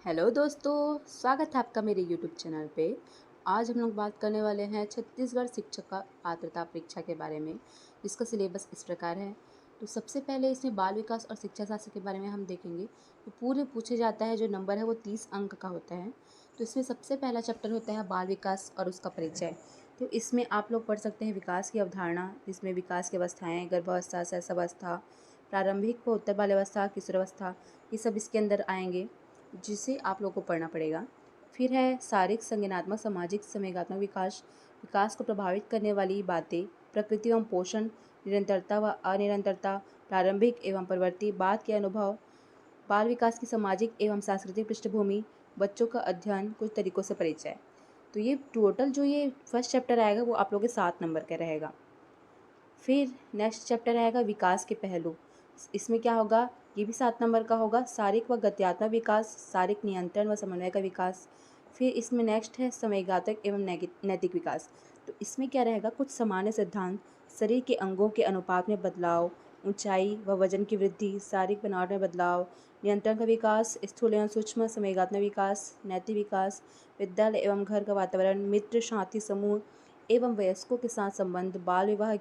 Hello दोस्तों, स्वागत है आपका मेरे यूट्यूब चैनल पे। आज हम लोग बात करने वाले हैं छत्तीसगढ़ शिक्षक का पात्रता परीक्षा के बारे में, जिसका सिलेबस इस प्रकार है। तो सबसे पहले इसमें बाल विकास और शिक्षा शास्त्र के बारे में हम देखेंगे। तो पूरे पूछे जाता है, जो नंबर है वो 30 अंक का होता है। तो इसमें सबसे पहला चैप्टर होता है बाल विकास और उसका परिचय। तो इसमें आप लोग पढ़ सकते हैं विकास की अवधारणा, जिसमें विकास की अवस्थाएँ, गर्भावस्था, शैशवावस्था, प्रारंभिक व उत्तर बाल्यावस्था, किशोरावस्था, ये सब इसके अंदर आएंगे, जिसे आप लोग को पढ़ना पड़ेगा। फिर है शारीरिक, संज्ञानात्मक, सामाजिक, संवेगात्मक विकास, विकास को प्रभावित करने वाली बातें, प्रकृति एवं पोषण, निरंतरता व अनिरंतरता, प्रारंभिक एवं परवर्ती, बाद के अनुभव, बाल विकास की सामाजिक एवं सांस्कृतिक पृष्ठभूमि, बच्चों का अध्ययन, कुछ तरीकों से परिचय। तो ये टोटल जो ये फर्स्ट चैप्टर आएगा वो आप लोग के 7 नंबर का रहेगा। फिर नेक्स्ट चैप्टर आएगा विकास के पहलू। इसमें क्या होगा, ये भी 7 नंबर का होगा। शारीरिक व गत्यात्मक विकास, शारीरिक नियंत्रण व समन्वय का विकास। फिर इसमें नेक्स्ट है संवेगात्मक एवं नैतिक विकास। तो इसमें क्या रहेगा, कुछ सामान्य सिद्धांत, शरीर के अंगों के अनुपात में बदलाव, ऊंचाई व वजन की वृद्धि, शारीरिक बनावट में बदलाव, नियंत्रण का विकास, स्थूल एवं सूक्ष्म संवेगात्मक विकास, नैतिक विकास, विद्यालय एवं घर का वातावरण, मित्र साथी समूह एवं वयस्कों के साथ संबंध, बाल विवाह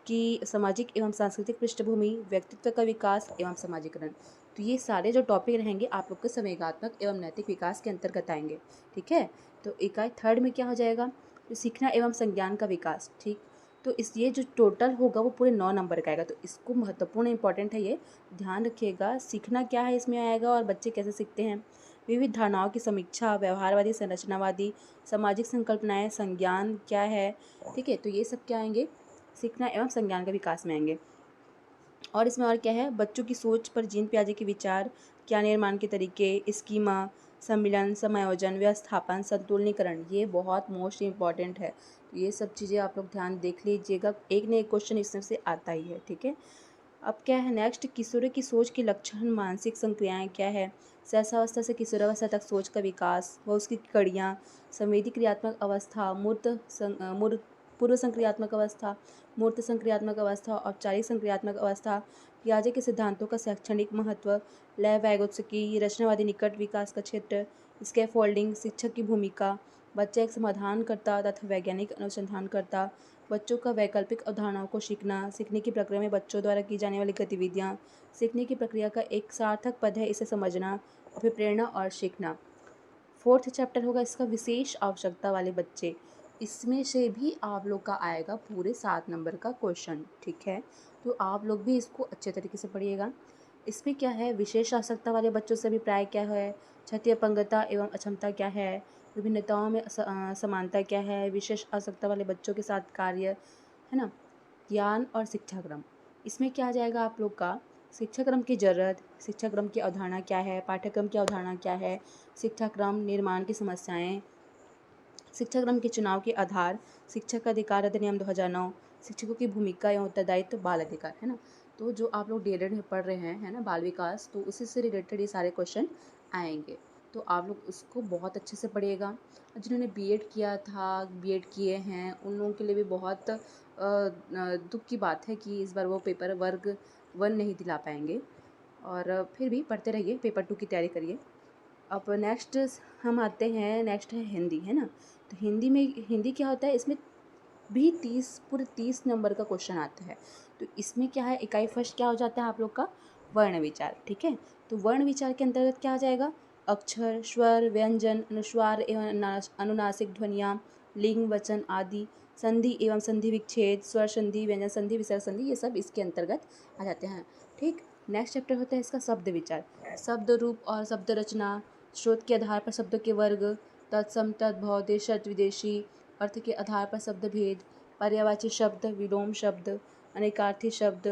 की सामाजिक एवं सांस्कृतिक पृष्ठभूमि, व्यक्तित्व का विकास एवं समाजीकरण। तो ये सारे जो टॉपिक रहेंगे आप लोग के संवेगात्मक एवं नैतिक विकास के अंतर्गत आएंगे। ठीक है। तो इकाई थर्ड में क्या हो जाएगा, तो सीखना एवं संज्ञान का विकास। ठीक। तो इस ये जो टोटल होगा वो पूरे 9 नंबर का आएगा। तो इसको महत्वपूर्ण इंपॉर्टेंट है, ये ध्यान रखिएगा। सीखना क्या है इसमें आएगा और बच्चे कैसे सीखते हैं, विविध धारणाओं की समीक्षा, व्यवहारवादी, संरचनावादी, सामाजिक संकल्पनाएं, संज्ञान क्या है। ठीक है। तो ये सब क्या आएंगे, सीखना एवं संज्ञान का विकास में आएंगे। और इसमें और क्या है, बच्चों की सोच पर जीन पियाजे के विचार, क्या निर्माण के तरीके, स्कीमा, सम्मिलन, समायोजन, व्यवस्थापन, संतुलनीकरण, ये बहुत मोस्ट इम्पॉर्टेंट है। तो ये सब चीज़ें आप लोग ध्यान देख लीजिएगा, एक न एक क्वेश्चन इसमें से आता ही है। ठीक है। अब क्या है नेक्स्ट, किशोरी की सोच के लक्षण, मानसिक संक्रियाएं क्या है, शैशवावस्था से किशोरावस्था तक सोच का विकास व उसकी कड़ियाँ, संवेदी क्रियात्मक अवस्था, मूर्त पूर्व संक्रियात्मक अवस्था, मूर्त संक्रियात्मक अवस्था, औपचारिक संक्रियात्मक अवस्था, पियाजे के सिद्धांतों का शैक्षणिक महत्व, लय वैगोत्सकी, रचनावादी निकट विकास का क्षेत्र, स्कैफोल्डिंग, शिक्षक की भूमिका, बच्चा एक समाधानकर्ता तथा वैज्ञानिक अनुसंधानकर्ता, बच्चों का वैकल्पिक अवधारणाओं को सीखना, सीखने की प्रक्रिया में बच्चों द्वारा की जाने वाली गतिविधियाँ, सीखने की प्रक्रिया का एक सार्थक पद है इसे समझना, अभिप्रेरणा और सीखना। फोर्थ चैप्टर होगा इसका विशेष आवश्यकता वाले बच्चे। इसमें से भी आप लोग का आएगा पूरे 7 नंबर का क्वेश्चन। ठीक है। तो आप लोग भी इसको अच्छे तरीके से पढ़िएगा। इसमें क्या है, विशेष आवश्यकता वाले बच्चों से अभिप्राय क्या है, क्षति अपंगता एवं अक्षमता क्या है, विभिन्नताओं में समानता क्या है, विशेष आवश्यकता वाले बच्चों के साथ कार्य, है ना, ज्ञान और शिक्षाक्रम। इसमें क्या आ जाएगा आप लोग का, शिक्षाक्रम की ज़रूरत, शिक्षाक्रम की अवधारणा क्या है, पाठ्यक्रम की अवधारणा क्या है, शिक्षाक्रम निर्माण की समस्याएं, शिक्षाक्रम के चुनाव के आधार, शिक्षक का अधिकार अधिनियम 2009, शिक्षकों की भूमिका एवं उत्तरदायित्व, बाल अधिकार, है ना। तो जो आप लोग डीएलएड में पढ़ रहे हैं, है ना, बाल विकास, तो उसी से रिलेटेड ये सारे क्वेश्चन आएंगे। तो आप लोग उसको बहुत अच्छे से पढ़िएगा। जिन्होंने बीएड किया था, बीएड किए हैं, उन लोगों के लिए भी बहुत दुख की बात है कि इस बार वो पेपर वर्ग 1 नहीं दिला पाएंगे। और फिर भी पढ़ते रहिए, पेपर 2 की तैयारी करिए। अब नेक्स्ट हम आते हैं, नेक्स्ट है हिंदी, है ना। तो हिंदी में, हिंदी क्या होता है, इसमें भी 30 पूरे 30 नंबर का क्वेश्चन आता है। तो इसमें क्या है, इकाई फर्स्ट क्या हो जाता है आप लोग का, वर्ण विचार। ठीक है। तो वर्ण विचार के अंतर्गत क्या आ जाएगा, अक्षर, स्वर, व्यंजन, अनुस्वार एवं अनुनासिक ध्वनियाँ, लिंग, वचन आदि, संधि एवं संधि विच्छेद, स्वर संधि, व्यंजन संधि, विसर्ग संधि, ये सब इसके अंतर्गत आ जाते हैं। ठीक। नेक्स्ट चैप्टर होता है इसका शब्द विचार, शब्द रूप और शब्द रचना, स्रोत के आधार पर शब्दों के वर्ग, तत्सम, तद्भव, देशज, विदेशी, अर्थ के आधार पर शब्द भेद, पर्यायवाची शब्द, विलोम शब्द, अनेकार्थी शब्द।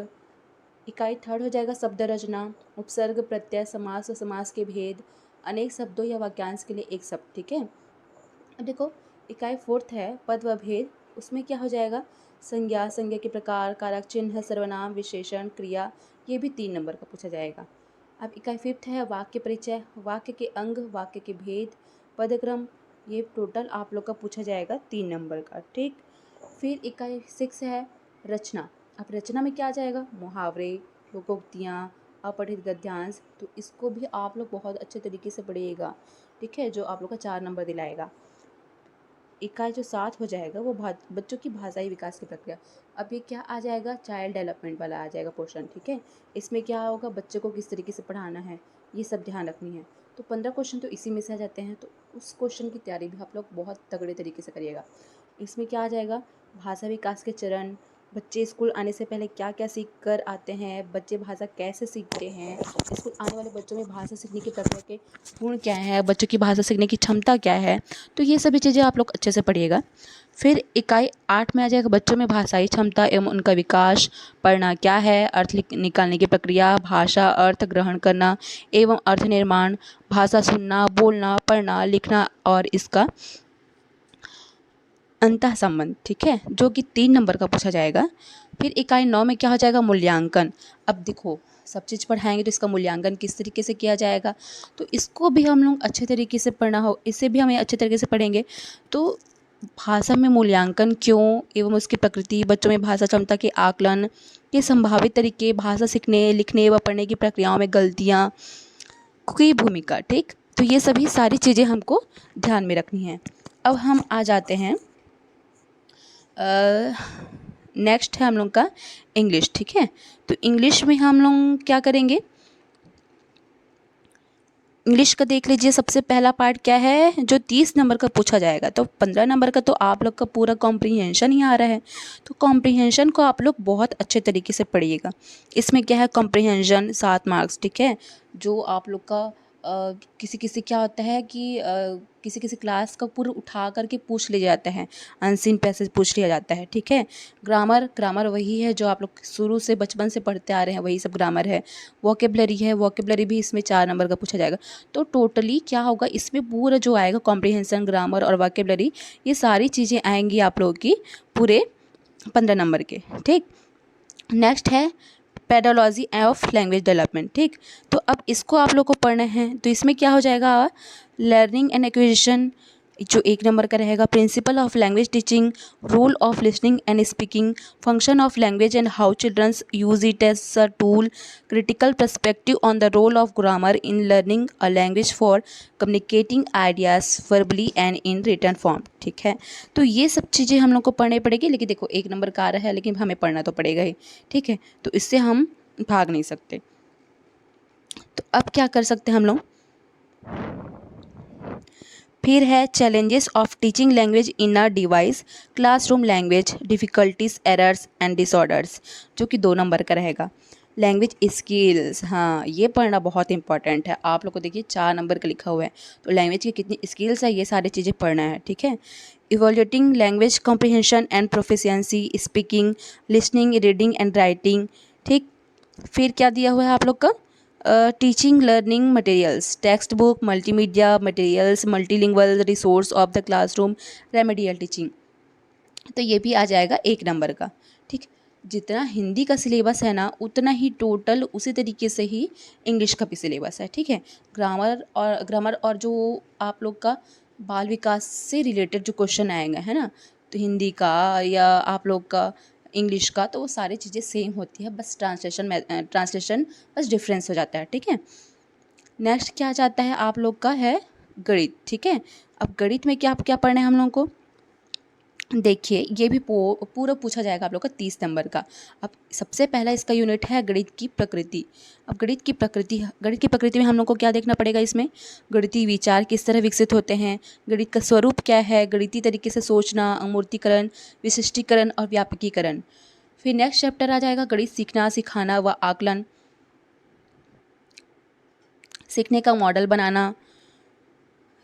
इकाई थर्ड हो जाएगा शब्द रचना, उपसर्ग, प्रत्यय, समास और समास के भेद, अनेक शब्दों या वाक्यांश के लिए एक शब्द। ठीक है। अब देखो, इकाई फोर्थ है पद व भेद। उसमें क्या हो जाएगा, संज्ञा, संज्ञा के प्रकार, कारक चिन्ह, सर्वनाम, विशेषण, क्रिया, ये भी 3 नंबर का पूछा जाएगा। अब इकाई फिफ्थ है वाक्य परिचय, वाक्य के अंग, वाक्य के भेद, पदक्रम, ये टोटल आप लोग का पूछा जाएगा 3 नंबर का। ठीक। फिर इकाई 6 है रचना। अब रचना में क्या आ जाएगा, मुहावरे, लोकोक्तियाँ, अपठित गद्यांश, तो इसको भी आप लोग बहुत अच्छे तरीके से पढ़िएगा, ठीक है, जो आप लोग का 4 नंबर दिलाएगा। इकाई जो 7 हो जाएगा वो बच्चों की भाषाई विकास की प्रक्रिया। अब ये क्या आ जाएगा, चाइल्ड डेवलपमेंट वाला आ जाएगा पोर्शन, ठीक है। इसमें क्या होगा, बच्चे को किस तरीके से पढ़ाना है, ये सब ध्यान रखनी है। तो 15 क्वेश्चन तो इसी में से आ जाते हैं, तो उस क्वेश्चन की तैयारी भी आप लोग बहुत तगड़े तरीके से करिएगा। इसमें क्या आ जाएगा, भाषा विकास के चरण, बच्चे स्कूल आने से पहले क्या क्या सीख कर आते हैं, बच्चे भाषा कैसे सीखते हैं, स्कूल आने वाले बच्चों में भाषा सीखने की प्रक्रिया के गुण क्या है, बच्चों की भाषा सीखने की क्षमता क्या है, तो ये सभी चीज़ें आप लोग अच्छे से पढ़िएगा। फिर इकाई 8 में आ जाएगा बच्चों में भाषाई क्षमता एवं उनका विकास, पढ़ना क्या है, अर्थ निकालने की प्रक्रिया, भाषा अर्थ ग्रहण करना एवं अर्थ निर्माण, भाषा सुनना, बोलना, पढ़ना, लिखना और इसका अंतः संबंध, ठीक है, जो कि 3 नंबर का पूछा जाएगा। फिर इकाई 9 में क्या हो जाएगा, मूल्यांकन। अब देखो सब चीज़ पढ़ाएंगे तो इसका मूल्यांकन किस तरीके से किया जाएगा, तो इसको भी हम लोग अच्छे तरीके से पढ़ना हो, इसे भी हमें अच्छे तरीके से पढ़ेंगे। तो भाषा में मूल्यांकन क्यों एवं उसकी प्रकृति, बच्चों में भाषा क्षमता के आकलन के संभावित तरीके, भाषा सीखने, लिखने व पढ़ने की प्रक्रियाओं में गलतियाँ की भूमिका, ठीक। तो ये सभी सारी चीज़ें हमको ध्यान में रखनी है। अब हम आ जाते हैं नेक्स्ट है हम लोग का इंग्लिश, ठीक है। तो इंग्लिश में हम लोग क्या करेंगे, इंग्लिश का देख लीजिए। सबसे पहला पार्ट क्या है, जो 30 नंबर का पूछा जाएगा, तो 15 नंबर का तो आप लोग का पूरा कॉम्प्रीहेंशन ही आ रहा है, तो कॉम्प्रीहेंशन को आप लोग बहुत अच्छे तरीके से पढ़िएगा। इसमें क्या है, कॉम्प्रीहेंशन 7 मार्क्स, ठीक है, जो आप लोग का किसी किसी क्या होता है कि किसी किसी क्लास का पूरा उठा करके पूछ लिया जाता है, अनसीन पैसेज पूछ लिया जाता है, ठीक है। ग्रामर वही है जो आप लोग शुरू से बचपन से पढ़ते आ रहे हैं, वही सब ग्रामर है। वोकेबलरी है, वोकेबलरी भी इसमें 4 नंबर का पूछा जाएगा। तो टोटली क्या होगा, इसमें पूरा जो आएगा कॉम्प्रिहेंशन, ग्रामर और वोकेबलरी, ये सारी चीज़ें आएंगी आप लोगों की पूरे 15 नंबर के, ठीक। नेक्स्ट है पेडोलॉजी ऑफ लैंग्वेज डेवलपमेंट, ठीक। तो अब इसको आप लोग को पढ़ना है, तो इसमें क्या हो जाएगा, लर्निंग एंड एक्विजिशन जो 1 नंबर का रहेगा, principle of language teaching, role of listening and speaking, function of language and how childrens use it as a tool, critical perspective on the role of grammar in learning a language for communicating ideas verbally and in written form, ठीक है। तो ये सब चीज़ें हम लोग को पढ़नी पड़ेगी, लेकिन देखो 1 नंबर का आ रहा है, लेकिन हमें पढ़ना तो पड़ेगा ही, ठीक है, तो इससे हम भाग नहीं सकते। तो अब क्या कर सकते हैं हम लोग, फिर है challenges of teaching language in a device, classroom language, difficulties, errors and disorders, जो कि 2 नंबर का रहेगा। लैंग्वेज स्किल्स, हाँ ये पढ़ना बहुत इंपॉर्टेंट है, आप लोग को देखिए 4 नंबर का लिखा हुआ है, तो लैंग्वेज की कितनी स्किल्स है ये सारी चीज़ें पढ़ना है, ठीक है। Evaluating language comprehension and proficiency, speaking, listening, reading and writing, ठीक। फिर क्या दिया हुआ है आप लोग का, teaching learning materials, text book, multimedia materials, multilingual resource of the classroom, remedial teaching, तो ये भी आ जाएगा 1 नंबर का, ठीक। जितना हिंदी का सिलेबस है ना, उतना ही टोटल उसी तरीके से ही इंग्लिश का भी सिलेबस है, ठीक है। ग्रामर और जो आप लोग का बाल विकास से रिलेटेड जो क्वेश्चन आएंगे है ना, तो हिंदी का या आप लोग का इंग्लिश का, तो वो सारी चीज़ें सेम होती है, बस ट्रांसलेशन बस डिफरेंस हो जाता है, ठीक है। नेक्स्ट क्या आ जाता है आप लोग का है गणित, ठीक है। अब गणित में क्या क्या पढ़ना है हम लोगों को, देखिए ये भी पूरा पूछा जाएगा आप लोग का 30 नंबर का। अब सबसे पहला इसका यूनिट है गणित की प्रकृति। अब गणित की प्रकृति में हम लोग को क्या देखना पड़ेगा, इसमें गणितीय विचार किस तरह विकसित होते हैं, गणित का स्वरूप क्या है, गणितीय तरीके से सोचना, अमूर्तीकरण, विशिष्टीकरण और व्यापकीकरण। फिर नेक्स्ट चैप्टर आ जाएगा गणित सीखना, सिखाना व आकलन, सीखने का मॉडल बनाना,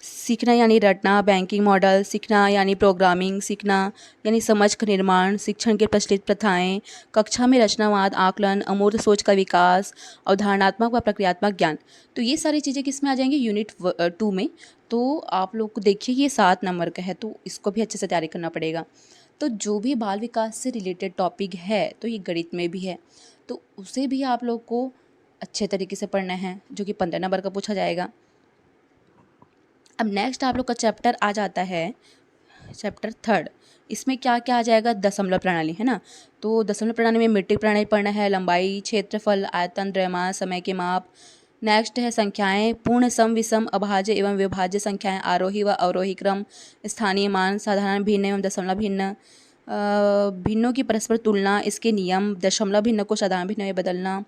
सीखना यानी रटना, बैंकिंग मॉडल, सीखना यानी प्रोग्रामिंग, सीखना यानी समझ का निर्माण, शिक्षण की प्रचलित प्रथाएं, कक्षा में रचनावाद, आकलन, अमूर्त सोच का विकास, अवधारणात्मक व प्रक्रियात्मक ज्ञान। तो ये सारी चीज़ें किस में आ जाएंगी, यूनिट 2 में। तो आप लोग को देखिए ये 7 नंबर का है, तो इसको भी अच्छे से तैयारी करना पड़ेगा। तो जो भी बाल विकास से रिलेटेड टॉपिक है, तो ये गणित में भी है, तो उसे भी आप लोग को अच्छे तरीके से पढ़ना है, जो कि 15 नंबर का पूछा जाएगा। अब नेक्स्ट आप लोग का चैप्टर आ जाता है चैप्टर 3, इसमें क्या क्या आ जाएगा, दशमलव प्रणाली है ना। तो दशमलव प्रणाली में मीट्रिक प्रणाली पढ़ना है, लंबाई, क्षेत्रफल, आयतन, द्रव्यमान, समय के माप। नेक्स्ट है संख्याएं, पूर्ण, सम, विषम, अभाज्य एवं विभाज्य संख्याएं, आरोही व अवरोही क्रम, स्थानीय मान, साधारण भिन्न एवं दशमलव भिन्न, भिन्नों की परस्पर तुलना, इसके नियम, दशमलव भिन्न को साधारण भिन्न में बदलना।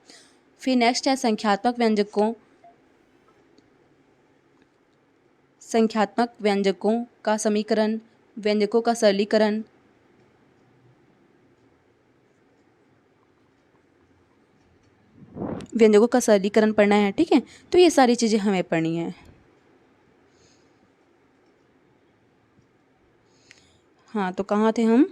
फिर नेक्स्ट है संख्यात्मक व्यंजकों का समीकरण, व्यंजकों का सरलीकरण, व्यंजकों का सरलीकरण पढ़ना है, ठीक है। तो ये सारी चीज़ें हमें पढ़नी है। हाँ, तो कहाँ थे हम,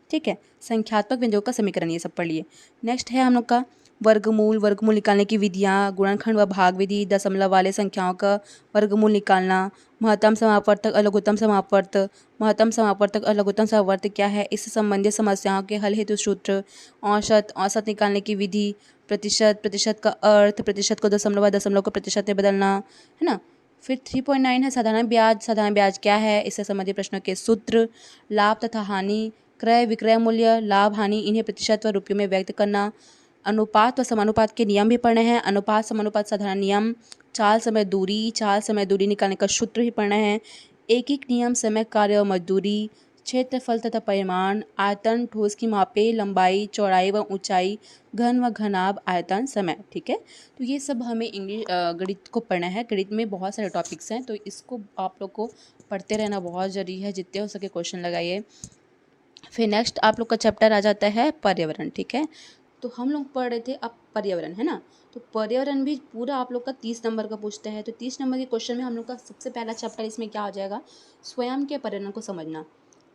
ठीक है। संख्यात्मक व्यंजकों का समीकरण ये सब पढ़ लिए। नेक्स्ट है हम लोग का वर्गमूल, वर्गमूल निकालने की विधियाँ, गुणनखंड व भाग विधि, दशमलव वाले संख्याओं का वर्गमूल निकालना, महत्तम समापवर्तक और लघुत्तम समापवर्त, महत्तम समापवर्तक और लघुत्तम समापवर्त क्या है, इससे संबंधित समस्याओं के हल हेतु सूत्र, औसत, औसत निकालने की विधि, प्रतिशत, प्रतिशत का अर्थ, प्रतिशत को दशमलव व दशमलव को प्रतिशत में बदलना, है ना। फिर 3.9 है साधारण ब्याज, साधारण ब्याज क्या है, इससे संबंधित प्रश्नों के सूत्र, लाभ तथा हानि, क्रय विक्रय मूल्य, लाभ हानि, इन्हें प्रतिशत व रुपयों में व्यक्त करना, अनुपात व समानुपात के नियम भी पढ़ने हैं, अनुपात समानुपात साधारण नियम, चाल समय दूरी, चाल समय दूरी निकालने का सूत्र भी पढ़ना है, एक एक नियम, समय, कार्य और मजदूरी, क्षेत्रफल तथा परिमाण, आयतन, ठोस की मापे, लंबाई, चौड़ाई व ऊंचाई, घन व घनाभ, आयतन, समय, ठीक है। तो ये सब हमें गणित को पढ़ना है। गणित में बहुत सारे टॉपिक्स हैं, तो इसको आप लोग को पढ़ते रहना बहुत ज़रूरी है, जितने हो सके क्वेश्चन लगाइए। फिर नेक्स्ट आप लोग का चैप्टर आ जाता है पर्यावरण, ठीक है। तो हम लोग पढ़ रहे थे अब पर्यावरण, है ना। तो पर्यावरण भी पूरा आप लोग का 30 नंबर का पूछता है। तो 30 नंबर के क्वेश्चन में हम लोग का सबसे पहला चैप्टर इसमें क्या हो जाएगा, स्वयं के पर्यावरण को समझना।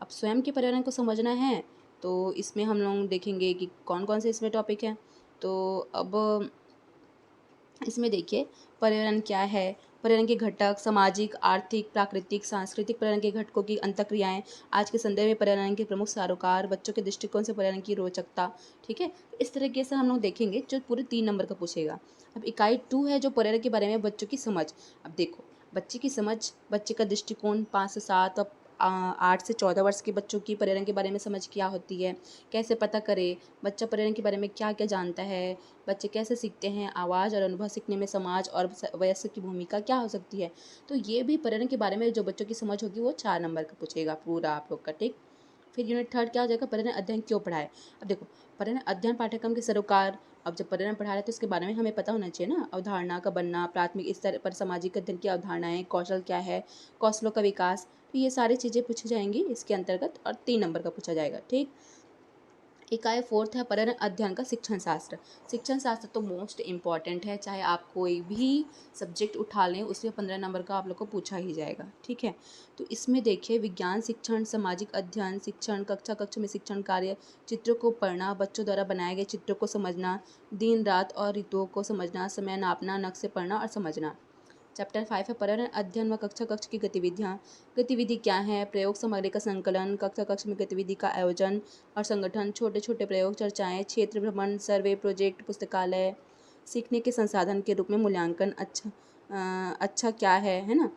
अब स्वयं के पर्यावरण को समझना है तो इसमें हम लोग देखेंगे कि कौन कौन से इसमें टॉपिक हैं। तो अब इसमें देखिए पर्यावरण क्या है, पर्यावरण के घटक, सामाजिक, आर्थिक, प्राकृतिक, सांस्कृतिक पर्यावरण के घटकों की अंतःक्रियाएं, आज के संदर्भ में पर्यावरण के प्रमुख सारोकार, बच्चों के दृष्टिकोण से पर्यावरण की रोचकता, ठीक है। इस तरीके से हम लोग देखेंगे जो पूरे 3 नंबर का पूछेगा। अब इकाई 2 है जो पर्यावरण के बारे में बच्चों की समझ। अब देखो बच्चे की समझ, बच्चे का दृष्टिकोण 5 से 7 और 8 से 14 वर्ष के बच्चों की पर्यावरण के बारे में समझ क्या होती है, कैसे पता करें, बच्चा पर्यावरण के बारे में क्या क्या जानता है, बच्चे कैसे सीखते हैं, आवाज़ और अनुभव सीखने में समाज और वयस्क की भूमिका क्या हो सकती है। तो ये भी पर्यावरण के बारे में जो बच्चों की समझ होगी वो 4 नंबर का पूछेगा पूरा आप लोग का, ठीक। फिर यूनिट 3 क्या हो जाएगा, पर्यावरण अध्ययन क्यों पढ़ाए। अब देखो पर्यावरण अध्ययन पाठ्यक्रम के सरोकार। अब जब पर्यावरण पढ़ा रहे हैं तो इसके बारे में हमें पता होना चाहिए ना, अवधारणा का बनना, प्राथमिक स्तर पर सामाजिक अध्ययन की अवधारणाएं, कौशल क्या है, कौशलों का विकास। तो ये सारी चीज़ें पूछी जाएंगी इसके अंतर्गत और 3 नंबर का पूछा जाएगा, ठीक। इकाई 4 है पर्यावरण अध्ययन का शिक्षण शास्त्र। शिक्षण शास्त्र तो मोस्ट इम्पॉर्टेंट है, चाहे आप कोई भी सब्जेक्ट उठा लें उसमें 15 नंबर का आप लोग को पूछा ही जाएगा, ठीक है। तो इसमें देखिए विज्ञान शिक्षण, सामाजिक अध्ययन शिक्षण, कक्षा कक्षा में शिक्षण कार्य, चित्रों को पढ़ना, बच्चों द्वारा बनाए गए चित्रों को समझना, दिन रात और ऋतुओं को समझना, समय नापना, नक्शे पढ़ना और समझना। चैप्टर 5 है पर्यावरण अध्ययन व कक्षा कक्ष की गतिविधियाँ। गतिविधि क्या है, प्रयोग सामग्री का संकलन, कक्षा कक्ष में गतिविधि का आयोजन और संगठन, छोटे छोटे प्रयोग, चर्चाएं, क्षेत्र भ्रमण, सर्वे, प्रोजेक्ट, पुस्तकालय, सीखने के संसाधन के रूप में मूल्यांकन, अच्छा क्या है ना।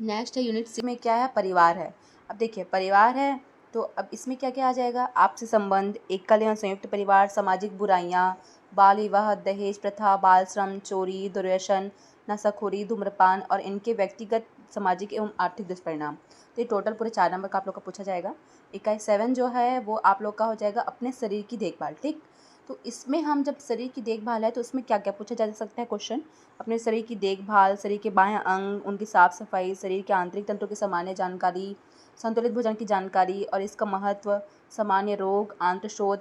नेक्स्ट है यूनिट 6 में क्या है, परिवार है। अब देखिए परिवार है तो अब इसमें क्या क्या आ जाएगा, आपसी संबंध, एकल या संयुक्त परिवार, सामाजिक बुराइयाँ, बाल विवाह, दहेज प्रथा, बाल श्रम, चोरी, दुर्व्यसन, नशाखोरी, धूम्रपान और इनके व्यक्तिगत, सामाजिक एवं आर्थिक दुष्परिणाम। तो ये टोटल पूरे 4 नंबर का आप लोग का पूछा जाएगा। इकाई 7 जो है वो आप लोग का हो जाएगा अपने शरीर की देखभाल, ठीक। तो इसमें हम जब शरीर की देखभाल है तो उसमें क्या क्या पूछा जा सकता है क्वेश्चन, अपने शरीर की देखभाल, शरीर के बाह्य अंग, उनकी साफ सफाई, शरीर के आंतरिक तंत्रों की सामान्य जानकारी, संतुलित भोजन की जानकारी और इसका महत्व, सामान्य रोग, आंत्रशोथ,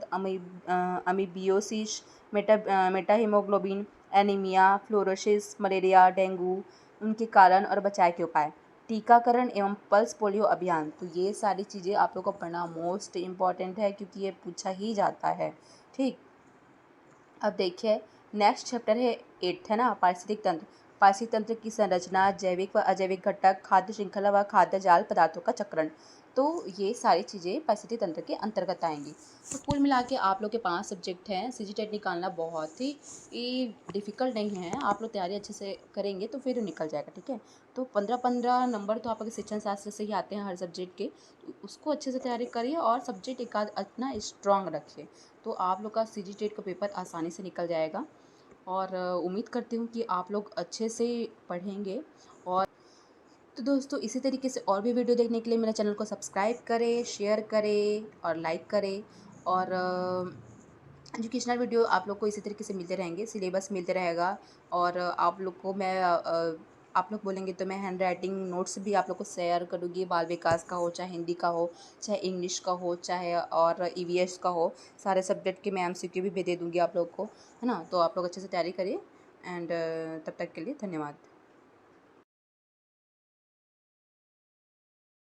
अमीबियोसिस, मेटाहीमोग्लोबिन, एनीमिया, फ्लोरोसिस, मलेरिया, डेंगू, उनके कारण और बचाव के उपाय, टीकाकरण एवं पल्स पोलियो अभियान। तो ये सारी चीज़ें आप लोग को पढ़ना मोस्ट इम्पॉर्टेंट है क्योंकि ये पूछा ही जाता है, ठीक। अब देखिए नेक्स्ट चैप्टर है 8 है ना, पारिस्थितिक तंत्र। पाचन तंत्र की संरचना, जैविक व अजैविक घटक, खाद्य श्रृंखला व खाद्य जाल पदार्थों का चक्रण। तो ये सारी चीज़ें पारिस्थितिकी तंत्र के अंतर्गत आएंगी। तो कुल मिला के आप लोग के 5 सब्जेक्ट हैं। सीजीटेट निकालना बहुत ही डिफ़िकल्ट नहीं है। आप लोग तैयारी अच्छे से करेंगे तो फिर निकल जाएगा, ठीक है। तो 15-15 नंबर तो आपके शिक्षण शास्त्र से ही आते हैं हर सब्जेक्ट के, तो उसको अच्छे से तैयारी करिए और सब्जेक्ट एक आध अपना स्ट्रांग रखिए, तो आप लोग का सीजीटेट का पेपर आसानी से निकल जाएगा। और उम्मीद करती हूँ कि आप लोग अच्छे से पढ़ेंगे। और तो दोस्तों, इसी तरीके से और भी वीडियो देखने के लिए मेरे चैनल को सब्सक्राइब करें, शेयर करें और लाइक करें। और एजुकेशनल वीडियो आप लोग को इसी तरीके से मिलते रहेंगे, सिलेबस मिलते रहेगा। और आप लोग को मैं आप लोग बोलेंगे तो मैं हैंड राइटिंग नोट्स भी आप लोग को शेयर करूँगी। बाल विकास का हो, चाहे हिंदी का हो, चाहे इंग्लिश का हो, चाहे और ईवीएस का हो, सारे सब्जेक्ट के मैं एमसीक्यू भी दे दूँगी आप लोग को, है ना। तो आप लोग अच्छे से तैयारी करिए। एंड तब तक के लिए धन्यवाद।